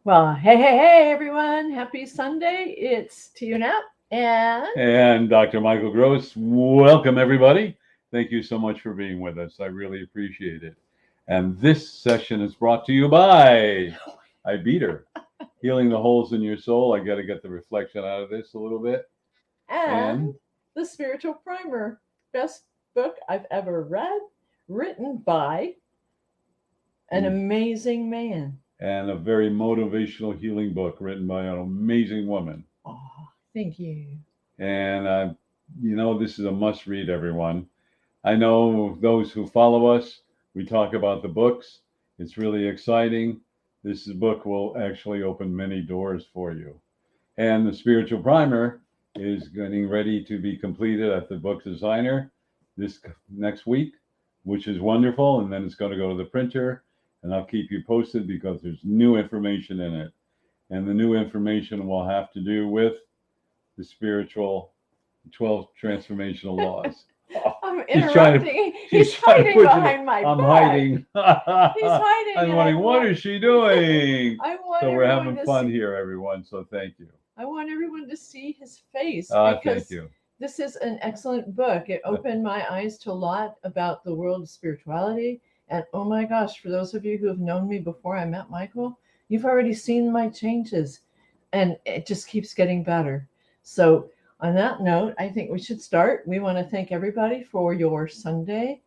Well, hey, everyone. Happy Sunday. It's TUNAP and And Dr. Michael Gross, welcome everybody. Thank you so much for being with us. I really appreciate it. And this session is brought to you by I Beat Her, Healing the Holes in Your Soul. I got to get the reflection out of this a little bit. and And the Spiritual Primer, best book I've ever read, written by an amazing man. and a very motivational healing book written by an amazing woman. Oh, thank you. And this is a must read, everyone. I know those who follow us, we talk about the books. It's really exciting. This book will actually open many doors for you. And the spiritual primer is getting ready to be completed at the book designer this next week, which is wonderful. And then it's going to go to the printer, and I'll keep you posted because there's new information in it. And the new information will have to do with the spiritual 12 transformational laws. I'm He's trying to. interrupting. He's He's trying to hiding push behind it. my I'm back. hiding. He's hiding. I'm and wondering, what is she doing? I want So we're everyone having to fun see. here, everyone. So thank you. I want everyone to see his face Thank because you. this is an excellent book. It opened my eyes to a lot about the world of spirituality. And oh my gosh, for those of you who have known me before I met Michael, you've already seen my changes. And it just keeps getting better. So, on that note, I think we should start. We want to thank everybody for your Sunday,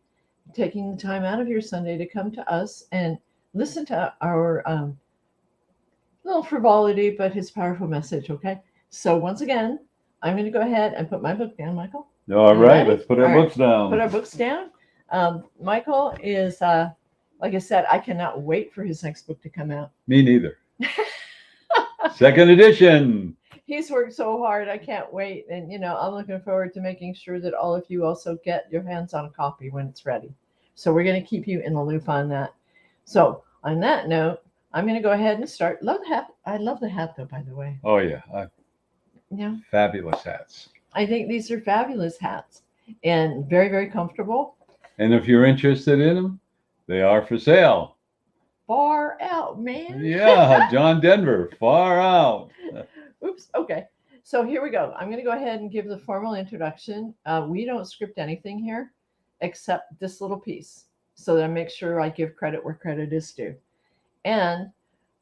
taking the time out of your Sunday to come to us and listen to our little frivolity, but his powerful message. Okay. So once again, I'm going to go ahead and put my book down, Michael. All You right, ready? let's put our All right. books down. Put our books down. Michael is, like I said, I cannot wait for his next book to come out. Me neither. Second edition. He's worked so hard. I can't wait. And, I'm looking forward to making sure that all of you also get your hands on a copy when it's ready. So we're going to keep you in the loop on that. So on that note, I'm going to go ahead and start. Love the hat. I love the hat, though, by the way. Oh yeah, Yeah. fabulous hats. I think these are fabulous hats and very, very comfortable. And if you're interested in them, they are for sale. Far out, man. Yeah, John Denver, far out. Oops. Okay. So here we go. I'm going to go ahead and give the formal introduction. We don't script anything here except this little piece so that I make sure I give credit where credit is due. And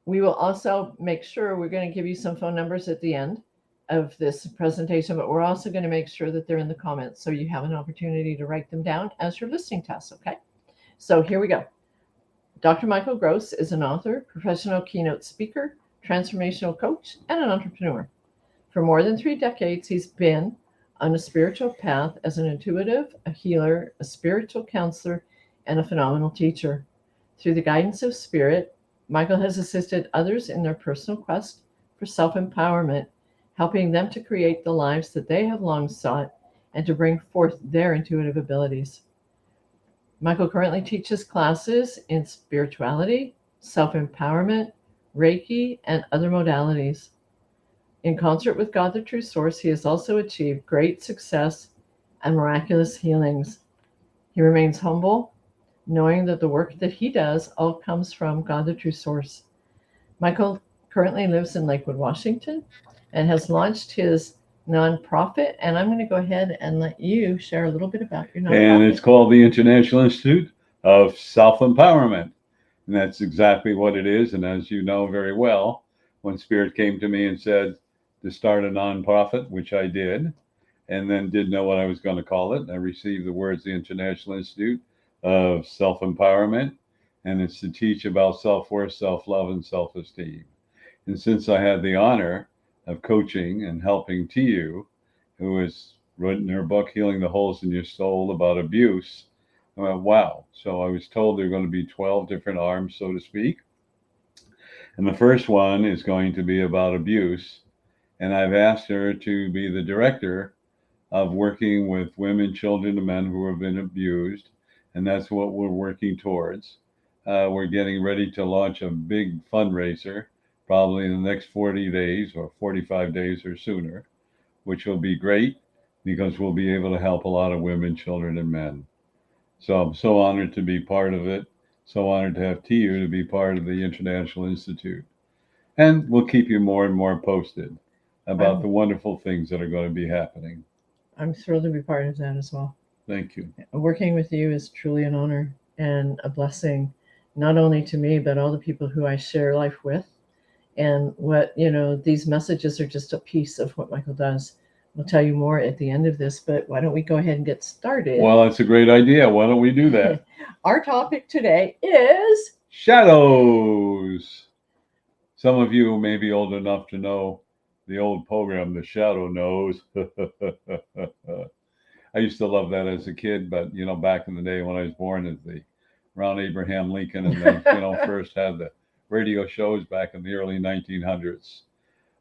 we will also make sure we're going to give you some phone numbers at the end of this presentation, but we're also going to make sure that they're in the comments so you have an opportunity to write them down as you're listening to us. Okay. So here we go. Dr. Michael Gross is an author, professional keynote speaker, transformational coach, and an entrepreneur. For more than 3 decades, he's been on a spiritual path as an intuitive, a healer, a spiritual counselor, and a phenomenal teacher. Through the guidance of spirit, Michael has assisted others in their personal quest for self empowerment, helping them to create the lives that they have long sought and to bring forth their intuitive abilities. Michael currently teaches classes in spirituality, self empowerment, Reiki, and other modalities. In concert with God, the True Source, he has also achieved great success and miraculous healings. He remains humble, knowing that the work that he does all comes from God, the True Source. Michael currently lives in Lakewood, Washington, and has launched his nonprofit. And I'm going to go ahead and let you share a little bit about your nonprofit. And it's called the International Institute of Self Empowerment. And that's exactly what it is. And as you know very well, when Spirit came to me and said to start a nonprofit, which I did, and then didn't know what I was going to call it, I received the words the International Institute of Self Empowerment. And it's to teach about self worth, self love, and self esteem. And since I had the honor of coaching and helping TU, who has written her book, Healing the Holes in Your Soul, about abuse, I went, wow. So I was told there are going to be 12 different arms, so to speak. And the first one is going to be about abuse. And I've asked her to be the director of working with women, children, and men who have been abused. And that's what we're working towards. We're getting ready to launch a big fundraiser, probably in the next 40 days or 45 days or sooner, which will be great because we'll be able to help a lot of women, children, and men. So I'm so honored to be part of it. So honored to have TU to be part of the International Institute. And we'll keep you more and more posted about I'm, the wonderful things that are going to be happening. I'm thrilled to be part of that as well. Thank you. Working with you is truly an honor and a blessing, not only to me, but all the people who I share life with. And these messages are just a piece of what Michael does. We'll tell you more at the end of this, but why don't we go ahead and get started? Well, that's a great idea. Why don't we do that? Our topic today is shadows. Some of you may be old enough to know the old program, The Shadow Knows. I used to love that as a kid, but back in the day when I was born, as around Abraham Lincoln, and they first had the radio shows back in the early 1900s.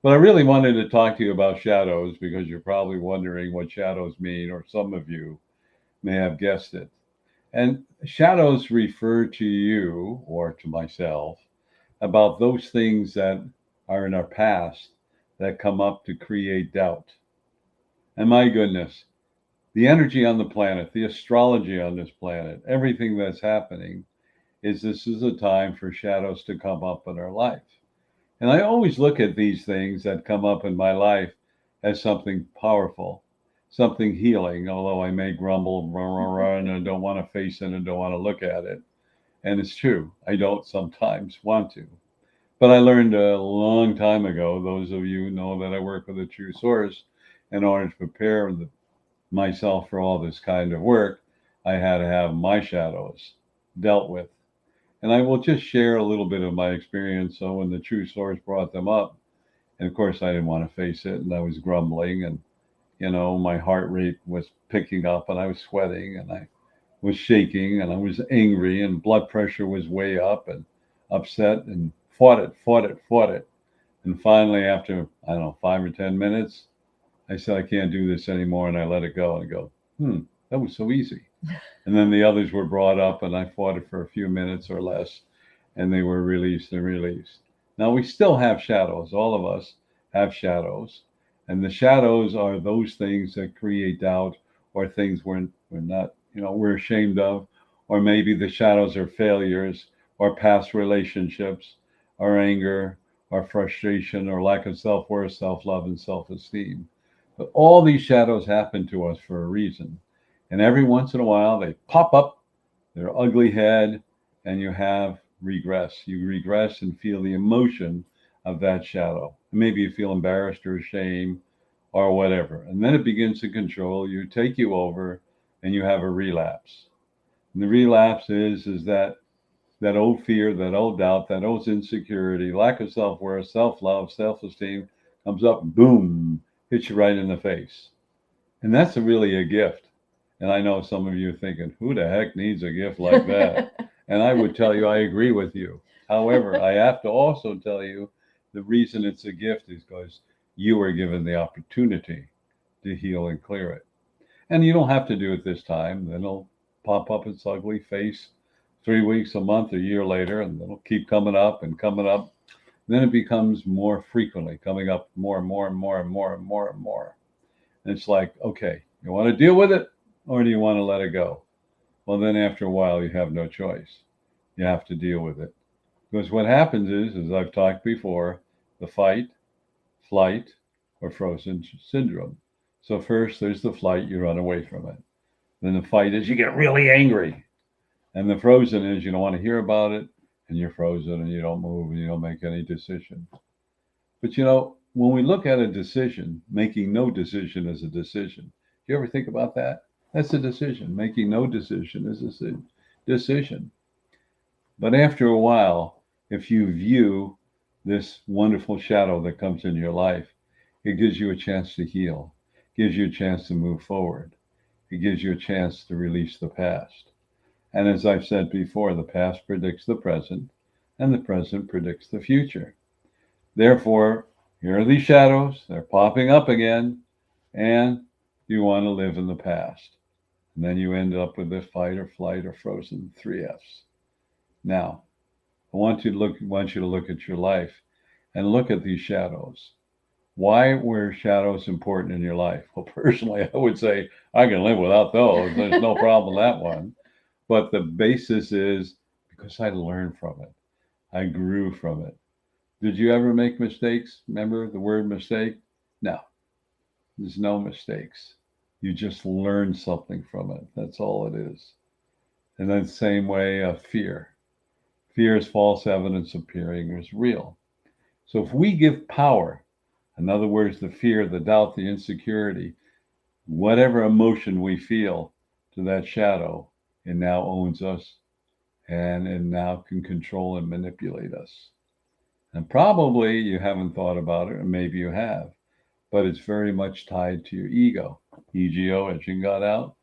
But I really wanted to talk to you about shadows because you're probably wondering what shadows mean, or some of you may have guessed it. And shadows refer to you or to myself about those things that are in our past that come up to create doubt. And my goodness, the energy on the planet, the astrology on this planet, everything that's happening this is a time for shadows to come up in our life. And I always look at these things that come up in my life as something powerful, something healing, although I may grumble and I don't want to face it and don't want to look at it. And it's true, I don't sometimes want to. But I learned a long time ago, those of you know that I work with a true source, in order to prepare myself for all this kind of work, I had to have my shadows dealt with. And I will just share a little bit of my experience. So when the true source brought them up, and of course I didn't want to face it, and I was grumbling, and my heart rate was picking up, and I was sweating, and I was shaking, and I was angry, and blood pressure was way up, and upset, and fought it. And finally, after, I don't know, 5 or 10 minutes, I said, I can't do this anymore. And I let it go and go, that was so easy. And then the others were brought up, and I fought it for a few minutes or less, and they were released and released. Now, we still have shadows. All of us have shadows. And the shadows are those things that create doubt, or things we're not, we're ashamed of, or maybe the shadows are failures, or past relationships, or anger, or frustration, or lack of self-worth, self-love, and self-esteem. But all these shadows happen to us for a reason. And every once in a while, they pop up their ugly head, and you have regress. You regress and feel the emotion of that shadow. Maybe you feel embarrassed or ashamed or whatever. And then it begins to control you, take you over, and you have a relapse. And the relapse is that old fear, that old doubt, that old insecurity, lack of self-worth, self-love, self-esteem comes up, boom, hits you right in the face. And that's really a gift. And I know some of you are thinking, who the heck needs a gift like that? And I would tell you, I agree with you. However, I have to also tell you, the reason it's a gift is because you were given the opportunity to heal and clear it. And you don't have to do it this time. Then it'll pop up its ugly face 3 weeks, a month, a year later, and it'll keep coming up and coming up. Then it becomes more frequently, coming up more and more and more and more and more and more. And it's like, okay, you want to deal with it, or do you want to let it go? Well, then after a while, you have no choice. You have to deal with it. Because what happens is, as I've talked before, the fight, flight, or frozen syndrome. So first, there's the flight, you run away from it. Then the fight is you get really angry. And the frozen is you don't want to hear about it, and you're frozen, and you don't move, and you don't make any decision. But when we look at a decision, making no decision is a decision. Do you ever think about that? That's a decision. Making no decision is a decision. But after a while, if you view this wonderful shadow that comes in your life, it gives you a chance to heal, gives you a chance to move forward. It gives you a chance to release the past. And as I've said before, the past predicts the present, and the present predicts the future. Therefore, here are these shadows. They're popping up again, and you want to live in the past. And then you end up with this fight or flight or frozen, 3 Fs. Now, I want you to look at your life and look at these shadows. Why were shadows important in your life? Well, personally, I would say I can live without those. There's no problem with that one. But the basis is because I learned from it. I grew from it. Did you ever make mistakes? Remember the word mistake? No, there's no mistakes. You just learn something from it. That's all it is. And then same way of fear. Fear is false evidence appearing as real. So if we give power, in other words, the fear, the doubt, the insecurity, whatever emotion we feel to that shadow, it now owns us and it now can control and manipulate us. And probably you haven't thought about it, or maybe you have, but it's very much tied to your ego. EGO, edging God out.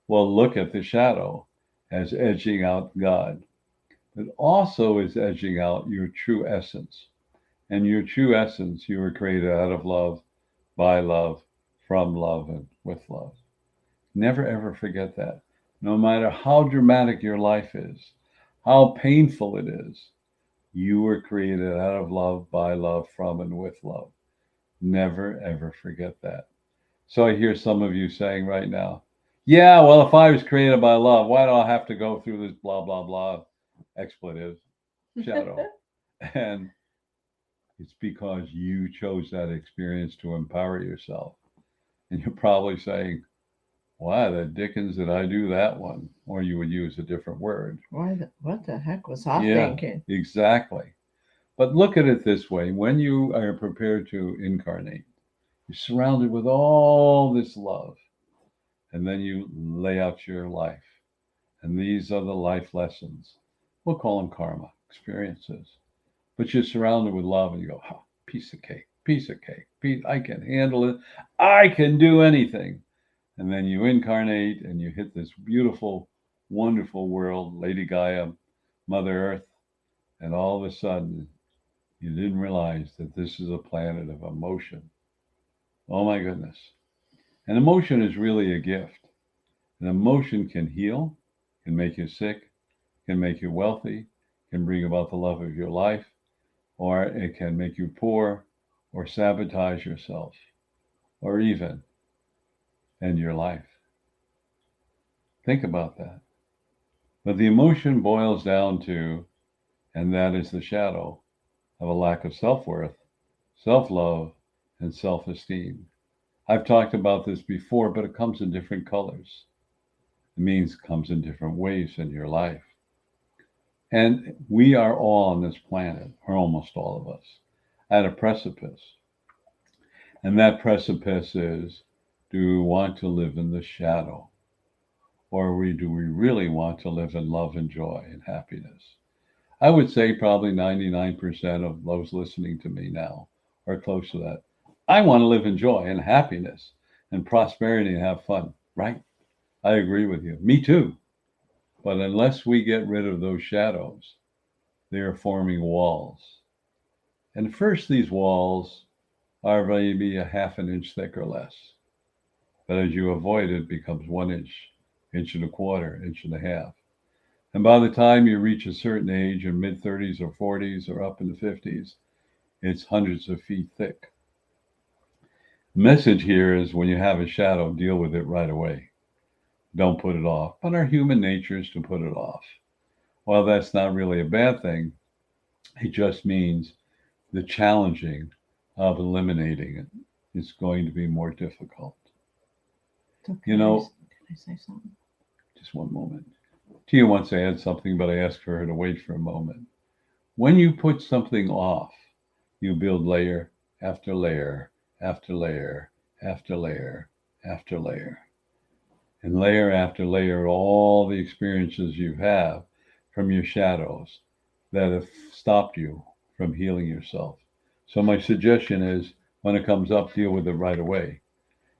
Well, look at the shadow as edging out God. It also is edging out your true essence. And your true essence, you were created out of love, by love, from love, and with love. Never ever forget that. No matter how dramatic your life is, how painful it is, you were created out of love, by love, from, and with love. Never ever forget that. So I hear some of you saying right now, yeah, well, if I was created by love, why do I have to go through this blah, blah, blah expletive shadow? And it's because you chose that experience to empower yourself. And you're probably saying, why the dickens did I do that one? Or you would use a different word. What the heck was I Yeah, thinking? exactly. But look at it this way. When you are prepared to incarnate, you're surrounded with all this love. And then you lay out your life. And these are the life lessons. We'll call them karma, experiences. But you're surrounded with love and you go, oh, piece of cake, piece of cake. I can handle it. I can do anything. And then you incarnate and you hit this beautiful, wonderful world, Lady Gaia, Mother Earth. And all of a sudden, you didn't realize that this is a planet of emotion. Oh my goodness. And emotion is really a gift. An emotion can heal, can make you sick, can make you wealthy, can bring about the love of your life, or it can make you poor, or sabotage yourself, or even end your life. Think about that. But the emotion boils down to, and that is the shadow of a lack of self-worth, self-love, and self-esteem. I've talked about this before, but it comes in different colors. It means it comes in different ways in your life. And we are all on this planet, or almost all of us, at a precipice. And that precipice is, do we want to live in the shadow? Or do we really want to live in love and joy and happiness? I would say probably 99% of those listening to me now are close to that. I want to live in joy and happiness and prosperity and have fun, right? I agree with you. Me too. But unless we get rid of those shadows, they are forming walls. And first, these walls are maybe a half an inch thick or less. But as you avoid it, it becomes 1 inch, inch and a quarter, inch and a half. And by the time you reach a certain age, in mid 30s or 40s or up in the 50s, it's hundreds of feet thick. The message here is when you have a shadow, deal with it right away. Don't put it off. But our human nature is to put it off. Well, that's not really a bad thing. It just means the challenging of eliminating it is going to be more difficult. So You know, can I say something? just one moment. Tia wants to add something, but I asked for her to wait for a moment. When you put something off, you build layer after layer after layer after layer after layer. And layer after layer, all the experiences you have from your shadows that have stopped you from healing yourself. So my suggestion is when it comes up, deal with it right away.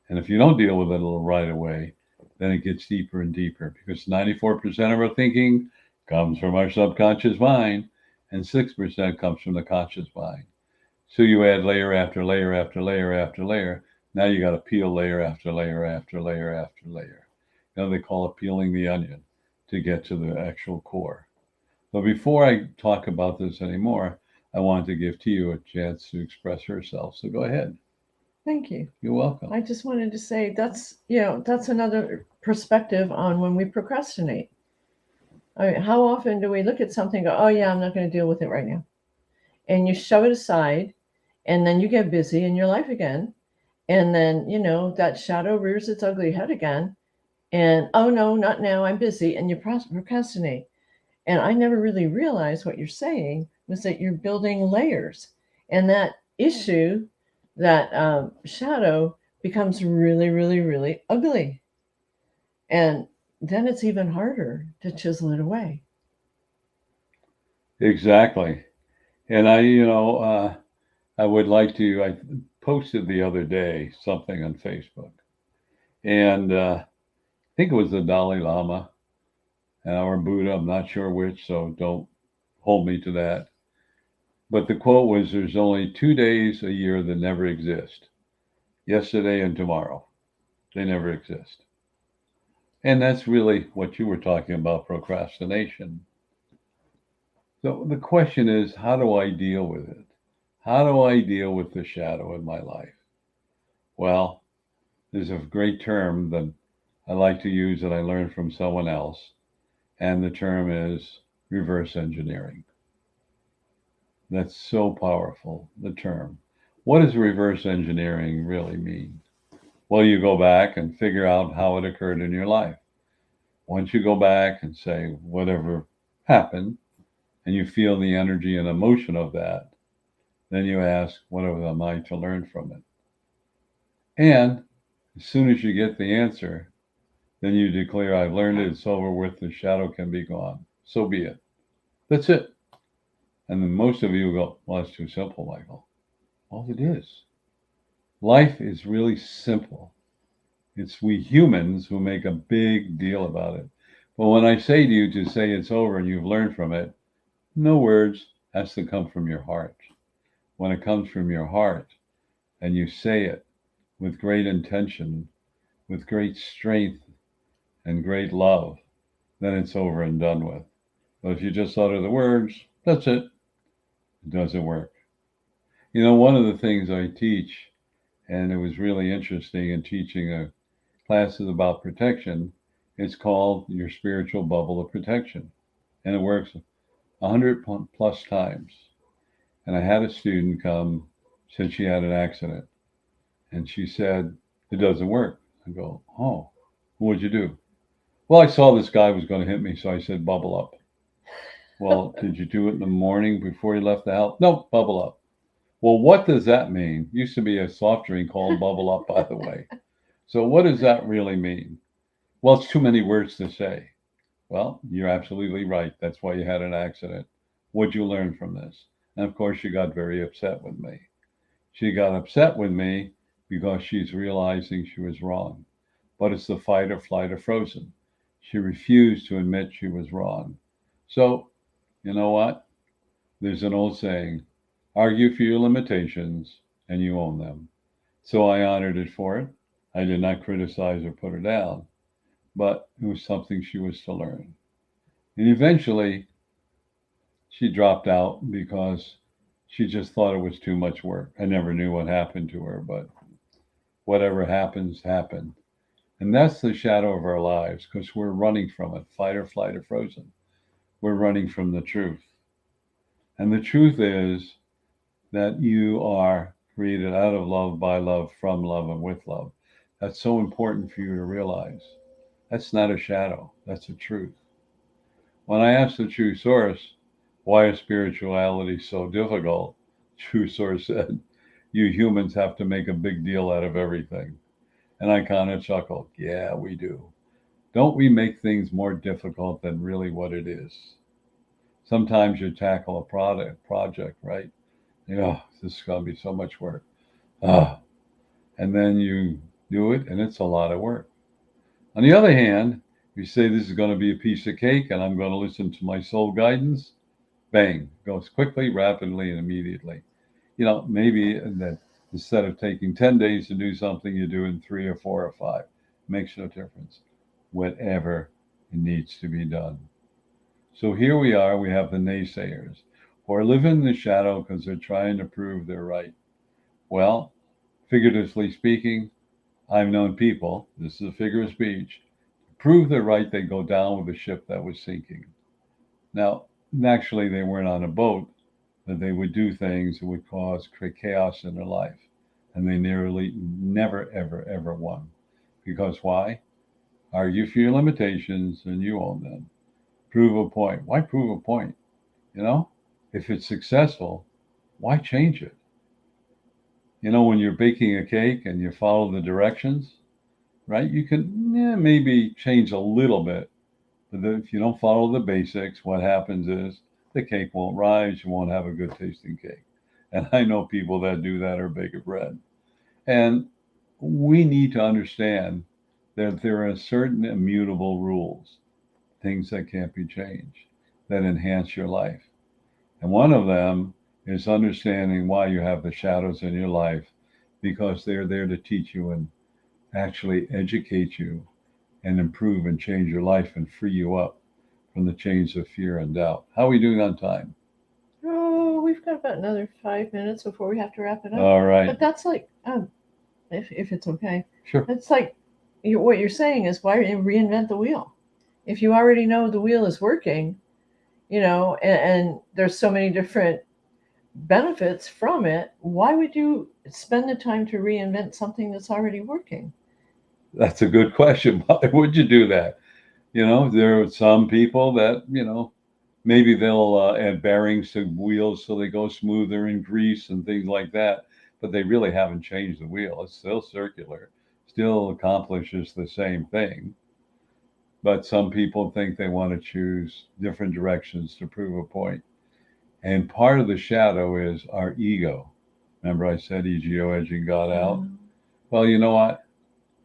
And if you don't deal with it right away, then it gets deeper and deeper because 94% of our thinking comes from our subconscious mind and 6% comes from the conscious mind. So you add layer after layer after layer after layer. Now you got to peel layer after layer after layer after layer. You know, they call it peeling the onion to get to the actual core. But before I talk about this anymore, I wanted to give Tia a chance to express herself. So go ahead. Thank you. You're welcome. I just wanted to say that's another perspective on when we procrastinate. I mean, how often do we look at something and go, oh yeah, I'm not going to deal with it right now? and you shove it aside, and then you get busy in your life again. And then, that shadow rears its ugly head again. And oh no, not now, I'm busy. And you procrastinate. And I never really realized what you're saying was that you're building layers. And that issue, that shadow, becomes really, really, really ugly. And then it's even harder to chisel it away. Exactly. And I would like to, I posted the other day something on Facebook, and I think it was the Dalai Lama or Buddha, I'm not sure which, so don't hold me to that. But the quote was, there's only 2 days a year that never exist, yesterday and tomorrow. They never exist. And that's really what you were talking about, procrastination. So the question is, how do I deal with it? How do I deal with the shadow in my life? Well, there's a great term that I like to use that I learned from someone else, and the term is reverse engineering. That's so powerful, the term. What does reverse engineering really mean? Well, you go back and figure out how it occurred in your life. Once you go back and say whatever happened, and you feel the energy and emotion of that, then you ask, what am I to learn from it? And as soon as you get the answer, then you declare, I've learned it, it's over with, the shadow can be gone. So be it. That's it. And then most of you go, well, that's too simple, Michael. Well, it is. Life is really simple. It's we humans who make a big deal about it. But when I say to you to say it's over and you've learned from it, no words, has to come from your heart. When it comes from your heart and you say it with great intention, with great strength and great love, then it's over and done with. But if you just utter the words, that's it. It doesn't work. One of the things I teach, and it was really interesting in teaching classes about protection, it's called your spiritual bubble of protection. And it works 100 plus times. And I had a student come, said she had an accident. And she said, it doesn't work. I go, oh, what'd you do? Well, I saw this guy was going to hit me, so I said, bubble up. Well, did you do it in the morning before you left the house? No, bubble up. Well, what does that mean? Used to be a soft drink called Bubble Up, by the way. So what does that really mean? Well, it's too many words to say. Well, you're absolutely right. That's why you had an accident. What'd you learn from this? And of course, she got very upset with me. She got upset with me because she's realizing she was wrong. But it's the fight or flight or frozen. She refused to admit she was wrong. So, you know what? There's an old saying, argue for your limitations and you own them. So I honored it for it. I did not criticize or put her down, but it was something she was to learn. And eventually she dropped out because she just thought it was too much work. I never knew what happened to her, but whatever happens, happened. And that's the shadow of our lives because we're running from it, fight or flight or frozen. We're running from the truth. And the truth is that you are created out of love, by love, from love, and with love. That's so important for you to realize. That's not a shadow, that's a truth. When I asked the true source, why is spirituality so difficult? True source said, you humans have to make a big deal out of everything. And I kind of chuckled, yeah, we do. Don't we make things more difficult than really what it is? Sometimes you tackle a project, right? This is going to be so much work. Ah, and then you do it, and it's a lot of work. On the other hand, you say this is going to be a piece of cake, and I'm going to listen to my soul guidance. Bang, goes quickly, rapidly, and immediately. Maybe that instead of taking 10 days to do something, you do in 3 or 4 or 5. Makes no difference. Whatever needs to be done. So here we are, we have the naysayers who are living in the shadow because they're trying to prove they're right. Well, figuratively speaking, I've known people, this is a figure of speech, prove they're right, they go down with a ship that was sinking. Now, naturally, they weren't on a boat, that they would do things that would cause chaos in their life. And they nearly never, ever, ever won. Because why? Argue for your limitations and you own them. Prove a point. Why prove a point? You know, if it's successful, why change it? You know, when you're baking a cake and you follow the directions, right? You can maybe change a little bit. But if you don't follow the basics, what happens is the cake won't rise. You won't have a good tasting cake. And I know people that do that or bake a bread. And we need to understand that there are certain immutable rules, things that can't be changed, that enhance your life. And one of them is understanding why you have the shadows in your life, because they're there to teach you and actually educate you and improve and change your life and free you up from the chains of fear and doubt. How are we doing on time? Oh, we've got about another 5 minutes before we have to wrap it up. All right. But that's like, if it's okay, Sure. it's like what you're saying is, why reinvent the wheel? If you already know the wheel is working, and there's so many different benefits from it, why would you spend the time to reinvent something that's already working? That's a good question. Why would you do that? There are some people that, maybe they'll add bearings to wheels so they go smoother and grease and things like that, but they really haven't changed the wheel. It's still circular, still accomplishes the same thing. But some people think they want to choose different directions to prove a point. And part of the shadow is our ego. Remember I said ego edging God out? Well, you know what?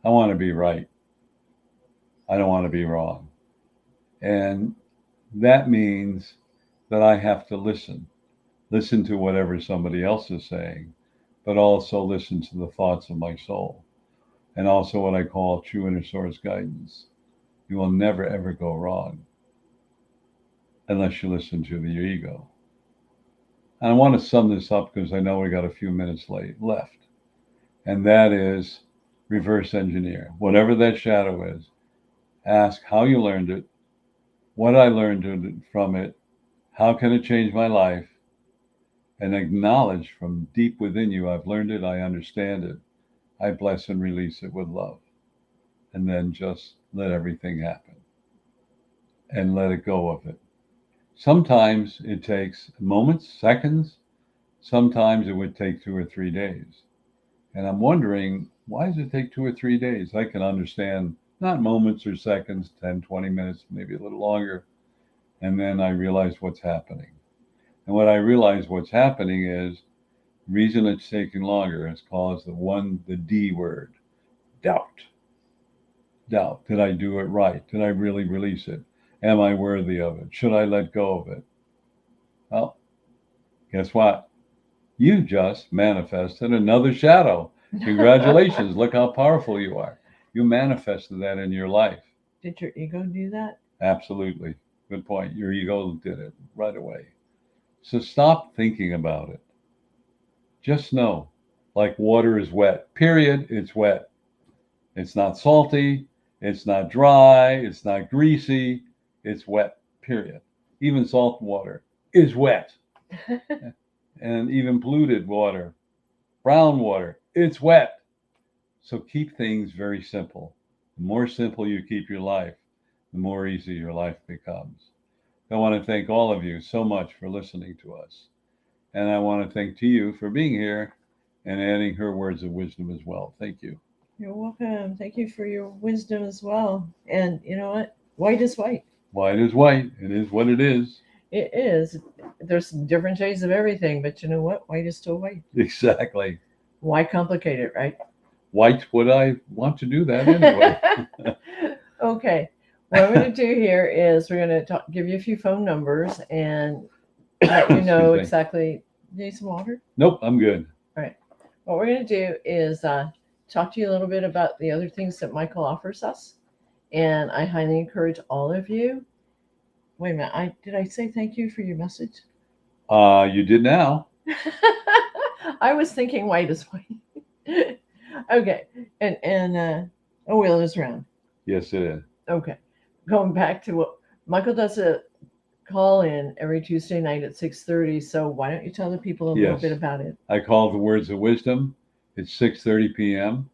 I want to be right. I don't want to be wrong. And that means that I have to listen to whatever somebody else is saying, but also listen to the thoughts of my soul, and also what I call true inner source guidance. You will never, ever go wrong unless you listen to your ego. And I want to sum this up because I know we got a few minutes left. And that is reverse engineer. Whatever that shadow is, ask how you learned it, what I learned from it, how can it change my life, and acknowledge from deep within you, I've learned it, I understand it, I bless and release it with love. And then just let everything happen and let it go of it. Sometimes it takes moments, seconds. Sometimes it would take 2 or 3 days. And I'm wondering, why does it take 2 or 3 days? I can understand not moments or seconds, 10, 20 minutes, maybe a little longer. And then I realize what's happening. And what I realize what's happening is the reason it's taking longer is caused the D word, doubt. Doubt. Did I do it right? Did I really release it? Am I worthy of it? Should I let go of it? Well, guess what? You just manifested another shadow. Congratulations. Look how powerful you are. You manifested that in your life. Did your ego do that? Absolutely. Good point. Your ego did it right away. So stop thinking about it. Just know, like water is wet, period, it's wet. It's not salty. It's not dry. It's not greasy. It's wet, period. Even salt water is wet. And even polluted water, brown water, it's wet. So keep things very simple. The more simple you keep your life, the more easy your life becomes. I want to thank all of you so much for listening to us. And I want to thank to you for being here and adding her words of wisdom as well. Thank you. You're welcome. Thank you for your wisdom as well. And you know what? White is white. White is white. It is what it is. It is. There's different shades of everything, but you know what? White is still white. Exactly. Why complicate it, right? White would I want to do that anyway? Okay. What I'm going to do here is we're going to give you a few phone numbers and let you know exactly. Do you need some water? Nope, I'm good. All right. What we're going to do is talk to you a little bit about the other things that Michael offers us. And I highly encourage all of you. Wait a minute. Did I say thank you for your message? You did now. I was thinking white is white. Okay. And a wheel is round. Yes, it is. Okay. Going back to what Michael does a call in every Tuesday night at 6:30. So why don't you tell the people a little Yes. bit about it? I call the Words of Wisdom. It's 6:30 p.m.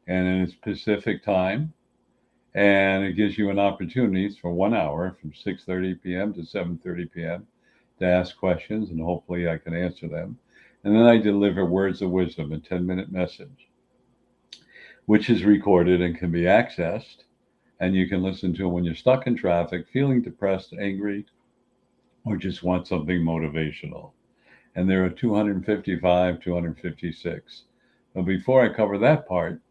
and it's Pacific time. And it gives you an opportunity for 1 hour from 6:30 p.m. to 7:30 p.m. to ask questions, and hopefully I can answer them. And then I deliver Words of Wisdom, a 10-minute message, which is recorded and can be accessed. And you can listen to it when you're stuck in traffic, feeling depressed, angry, or just want something motivational. And there are 255, 256. But before I cover that part,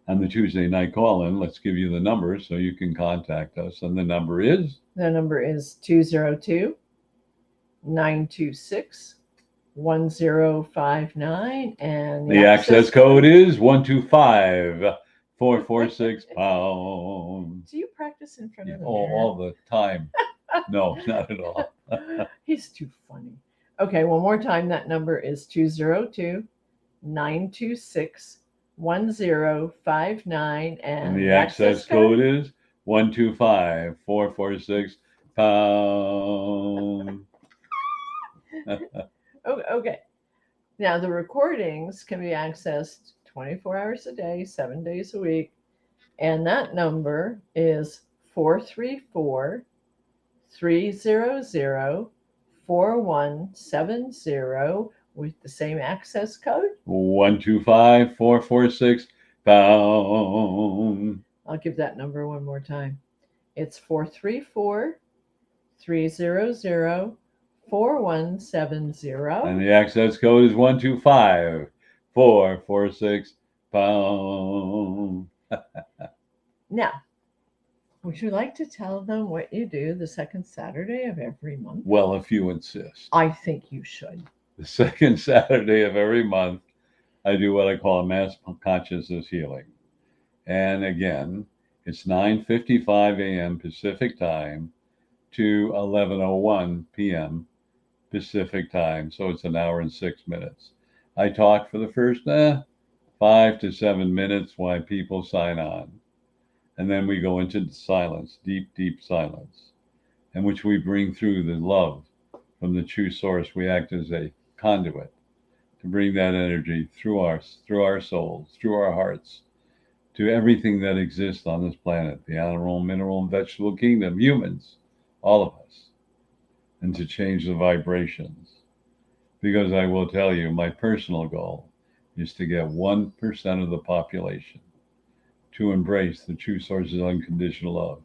on the Tuesday night call-in, let's give you the number so you can contact us. And the number is? The number is 202-926-1059. And The access code is 125-446-pound. Do you practice in front of the mirror? All the time. No, not at all. He's too funny. Okay, one more time. That number is 202-926-1059. And the access code is 125-446-pound. Okay. Now, the recordings can be accessed 24 hours a day, 7 days a week. And that number is 434-300-4170 with the same access code. 125-446-pound. I'll give that number one more time. It's 434-300-4170. And the access code is 125-446-pound. Now, would you like to tell them what you do the second Saturday of every month? Well, if you insist. I think you should. The second Saturday of every month, I do what I call a mass consciousness healing. And again, it's 9:55 a.m. Pacific time to 11:01 p.m. Pacific time. So it's an hour and 6 minutes. I talk for the first 5 to 7 minutes while people sign on. And then we go into silence, deep, deep silence, in which we bring through the love from the true source. We act as a conduit to bring that energy through our souls, through our hearts, to everything that exists on this planet, the animal, mineral, and vegetable kingdom, humans, all of us, and to change the vibrations. Because I will tell you, my personal goal is to get 1% of the population to embrace the true source's unconditional love,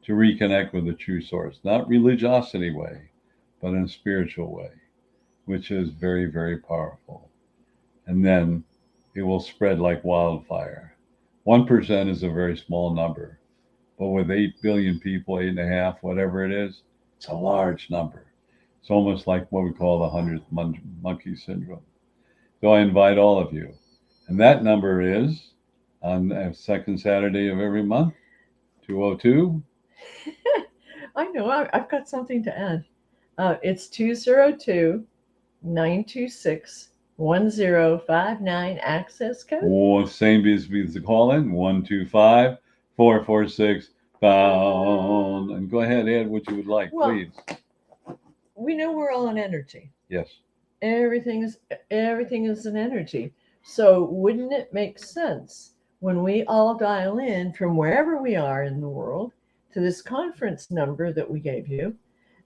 to reconnect with the true source, not religiosity way, but in a spiritual way, which is very, very powerful. And then it will spread like wildfire. 1% is a very small number, but with 8 billion people, 8.5, whatever it is, it's a large number. It's almost like what we call the 100th monkey syndrome. So I invite all of you. And that number is, on the second Saturday of every month, 202. I know, I've got something to add. It's 202-926-1059 access code. Or same as the call-in, 125-446-pound. And go ahead, add what you would like, please. We know we're all in energy. Yes. Everything is an energy. So wouldn't it make sense when we all dial in from wherever we are in the world to this conference number that we gave you,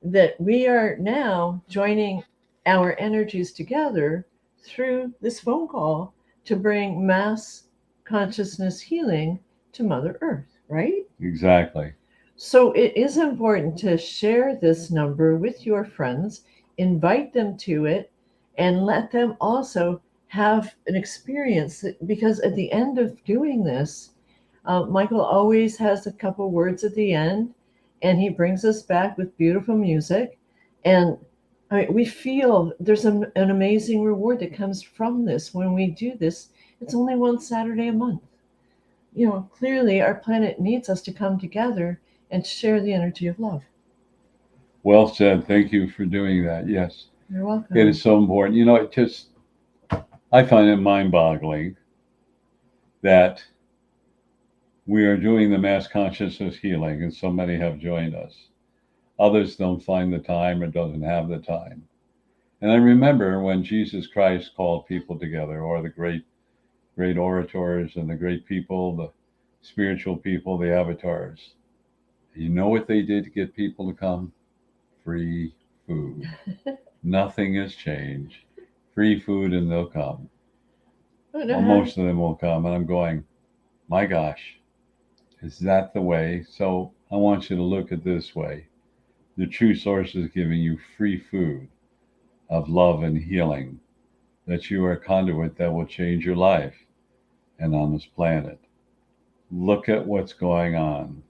that we are now joining our energies together through this phone call to bring mass consciousness healing to Mother Earth, right? Exactly. So it is important to share this number with your friends, invite them to it, and let them also have an experience, because at the end of doing this, Michael always has a couple words at the end, and he brings us back with beautiful music. And we feel there's an amazing reward that comes from this when we do this. It's only one Saturday a month. You know, clearly our planet needs us to come together and share the energy of love. Well said. Thank you for doing that. Yes. You're welcome. It is so important. You know, I find it mind-boggling that we are doing the mass consciousness healing, and so many have joined us. Others don't find the time or doesn't have the time. And I remember when Jesus Christ called people together, or the great orators and the great people, the spiritual people, the avatars. You know what they did to get people to come? Free food. Nothing has changed. Free food and they'll come. Well, most of them will come. And I'm going, my gosh, is that the way? So I want you to look at this way. The true source is giving you free food of love and healing, that you are a conduit that will change your life and on this planet. Look at what's going on.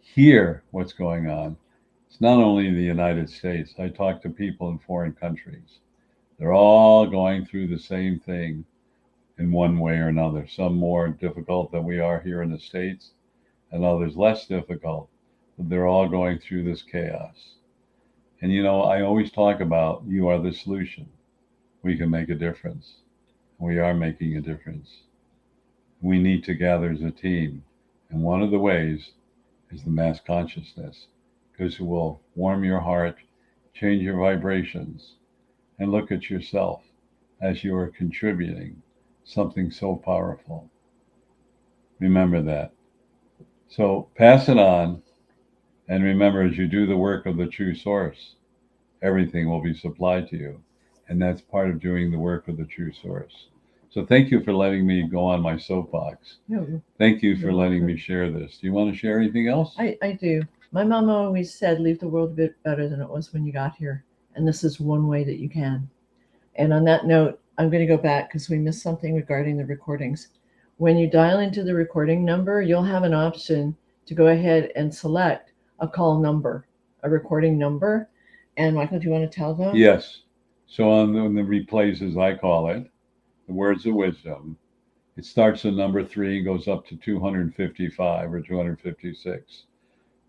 Hear what's going on. It's not only the United States. I talk to people in foreign countries. They're all going through the same thing in one way or another. Some more difficult than we are here in the States, and others less difficult. But they're all going through this chaos. And you know, I always talk about you are the solution. We can make a difference. We are making a difference. We need to gather as a team. And one of the ways is the mass consciousness, because it will warm your heart, change your vibrations, and look at yourself as you are contributing something so powerful. Remember that. So pass it on, and remember, as you do the work of the true source, everything will be supplied to you. And that's part of doing the work of the true source. So thank you for letting me go on my soapbox. No, Thank you for letting me share this. Do you want to share anything else? I do. My mom always said, leave the world a bit better than it was when you got here. And this is one way that you can. And on that note, I'm going to go back because we missed something regarding the recordings. When you dial into the recording number, you'll have an option to go ahead and select a call number, a recording number. And Michael, do you want to tell them? Yes. So on the replays, as I call it, the words of wisdom, it starts at number 3 and goes up to 255 or 256.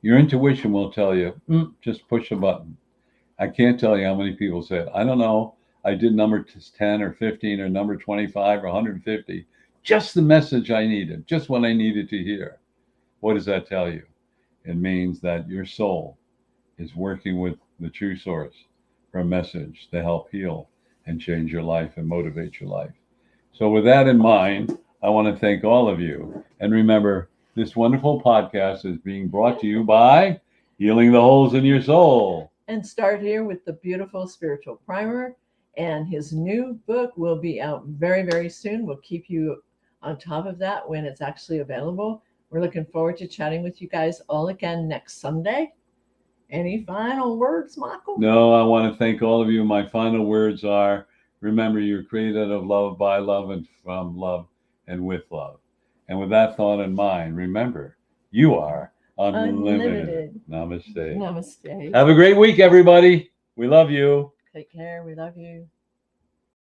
Your intuition will tell you, just push a button. I can't tell you how many people said, I don't know, I did number 10 or 15 or number 25 or 150. Just the message I needed, just what I needed to hear. What does that tell you? It means that your soul is working with the true source for a message to help heal and change your life and motivate your life. So with that in mind, I want to thank all of you. And remember, this wonderful podcast is being brought to you by Healing the Holes in Your Soul. And start here with the beautiful Spiritual Primer. And his new book will be out very, very soon. We'll keep you on top of that when it's actually available. We're looking forward to chatting with you guys all again next Sunday. Any final words, Michael? No, I want to thank all of you. My final words are, remember, you're created of love, by love, and from love, and with love. And with that thought in mind, remember, you are unlimited. Namaste. Namaste. Have a great week, everybody. We love you. Take care. We love you.